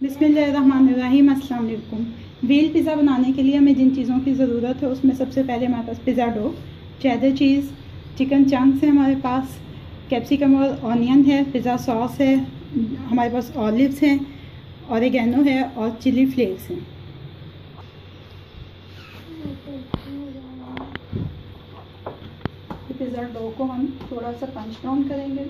बिस्मिल्लाहिर्रहमानिर्रहीम। अस्सलाम वालेकुम। व्हील पिज़्ज़ा बनाने के लिए हमें जिन चीज़ों की ज़रूरत है उसमें सबसे पहले हमारे पास pizza dough, cheddar cheese, chicken chunks है हमारे पास, कैप्सिकम और ऑनियन है, पिज़्ज़ा सॉस है, हमारे पास ऑलिव्स हैं, ऑरिगेनो है और चिली फ्लेक्स हैं। पिज़्ज़ा डो को हम थोड़ा सा पंच डाउन करेंगे।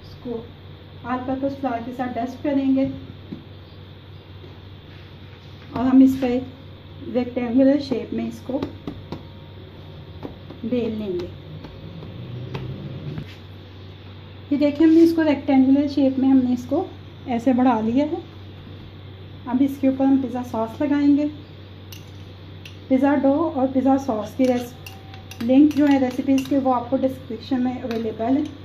इसको ऑल पर्पस फ्लावर के साथ डस्ट करेंगे और हम इस पर रेक्टेंगुलर शेप में इसको बेल लेंगे। ये देखिए हमने इसको रेक्टेंगुलर शेप में हमने इसको ऐसे बढ़ा लिया है। अब इसके ऊपर हम पिज़्ज़ा सॉस लगाएंगे। पिज़्ज़ा डो और पिज़्ज़ा सॉस की लिंक जो है रेसिपीज़ के वो आपको डिस्क्रिप्शन में अवेलेबल है।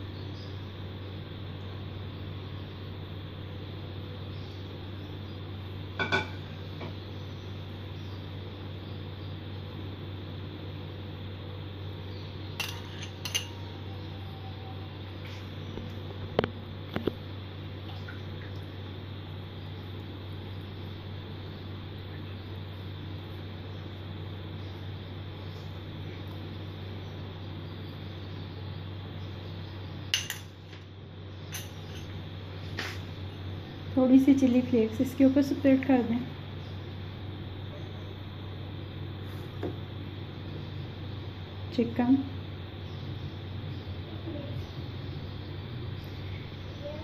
थोड़ी सी चिली फ्लेक्स इसके ऊपर स्प्रेड कर दें। चिकन,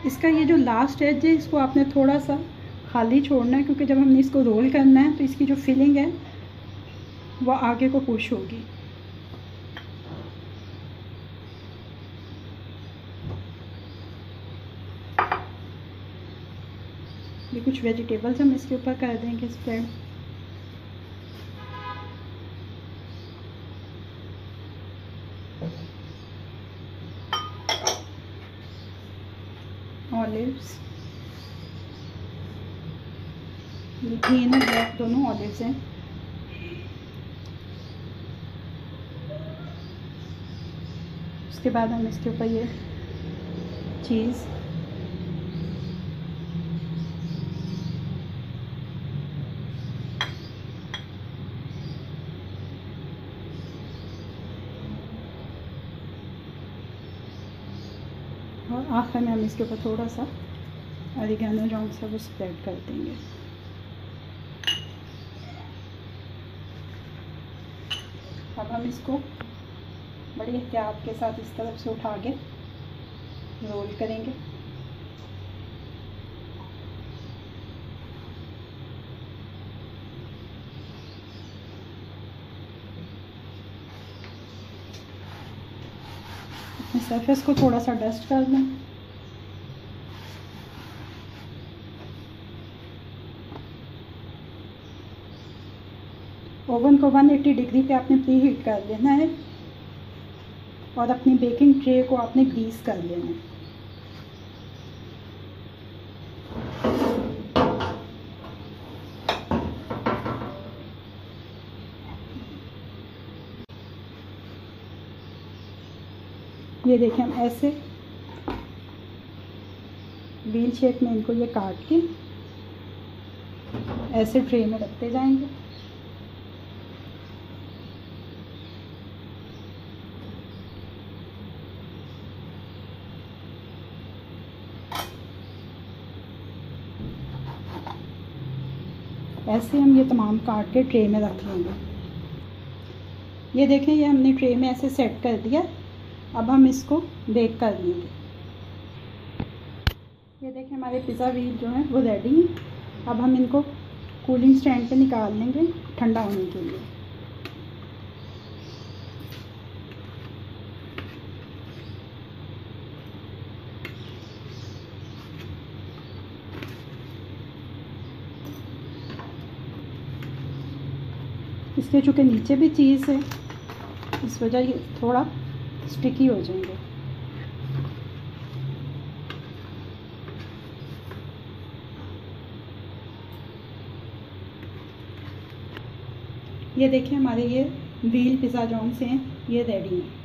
इसका ये जो लास्ट एज है इसको आपने थोड़ा सा खाली छोड़ना है, क्योंकि जब हमने इसको रोल करना है तो इसकी जो फिलिंग है वो आगे को पुश होगी। ये कुछ वेजिटेबल्स हम इसके ऊपर कर देंगे स्प्रेड। ऑलिव्स, ये ग्रीन और ब्लैक दोनों ऑलिव्स हैं। उसके बाद हम इसके ऊपर ये चीज़, और आखिर में हम इसके ऊपर थोड़ा सा ऑरिगेनो जो सा वो स्प्रेड कर देंगे। अब हम इसको बड़ी एहतियात के साथ इस तरफ से उठा के रोल करेंगे। सरफेस को थोड़ा सा डस्ट कर दें। ओवन को 180 डिग्री पे आपने प्री हीट कर लेना है और अपनी बेकिंग ट्रे को आपने ग्रीस कर लेना है। ये देखें, हम ऐसे व्हील शेप में इनको ये काट के ऐसे ट्रे में रखते जाएंगे। ऐसे हम ये तमाम काट के ट्रे में रख लेंगे। ये देखें, ये हमने ट्रे में ऐसे सेट कर दिया। अब हम इसको बेक कर लेंगे। ये देखें, हमारे पिज़्ज़ा व्हील जो है वो रेडी हैं। अब हम इनको कूलिंग स्टैंड पे निकाल लेंगे ठंडा होने के लिए। इसके चूँकि नीचे भी चीज़ है इस वजह ये थोड़ा स्टिकी हो जाएंगे। ये देखिए हमारे ये व्हील पिज़्ज़ा जॉन्स हैं, ये रेडी हैं।